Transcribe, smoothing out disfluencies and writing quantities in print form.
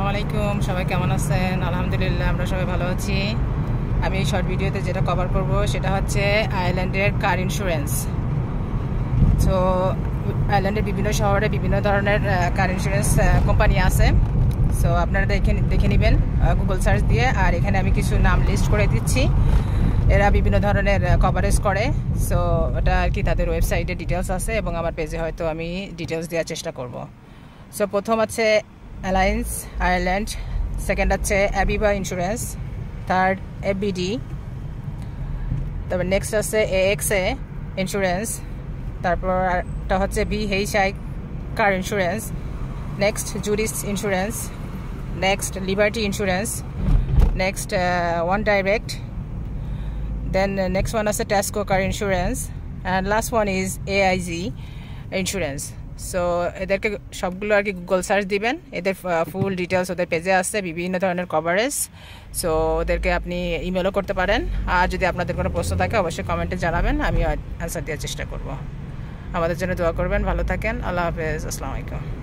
আসসালামু আলাইকুম, সবাই কেমন আছেন? আলহামদুলিল্লাহ, আমরা সবাই ভালো আছি। আমি এই শর্ট ভিডিওতে যেটা কভার করব সেটা হচ্ছে আয়ারল্যান্ডের কার ইন্স্যুরেন্স। তো আয়ারল্যান্ডের বিভিন্ন শহরে বিভিন্ন ধরনের কার ইন্স্যুরেন্স কোম্পানি আছে। সো আপনারা দেখে নেবেন গুগল সার্চ দিয়ে। আর এখানে আমি কিছু নাম লিস্ট করে দিচ্ছি। এরা বিভিন্ন ধরনের কভারেজ করে। সো ওটা আর কি তাদের ওয়েবসাইটে ডিটেলস আছে এবং আমার পেজে হয়তো আমি ডিটেলস দেওয়ার চেষ্টা করব। সো প্রথম আছে অ্যালায়েন্স আয়ারল্যান্ড, সেকেন্ড আছে অ্যাবিবা ইন্স্যুরেন্স, থার্ড এফবিডি, তারপর নেক্সট আছে এএক্সএ ইন্স্যুরেন্স, তারপর একটা হচ্ছে VHI car insurance, next Judis insurance, next Liberty insurance, next one direct, then next one আছে Tesco car insurance, and last one is AIG insurance. So এদেরকে সবগুলো আর কি গুগল সার্চ দিবেন, এদের ফুল ডিটেলস ওদের পেজে আসছে, বিভিন্ন ধরনের কভারেজ। সো ওদেরকে আপনি ইমেলও করতে পারেন। আর যদি আপনাদের কোনো প্রশ্ন থাকে অবশ্যই কমেন্টে জানাবেন, আমি অ্যান্সার দেওয়ার চেষ্টা করব। আমাদের জন্য দোয়া করবেন। ভালো থাকেন। আল্লাহ হাফেজ। আসসালামু আলাইকুম।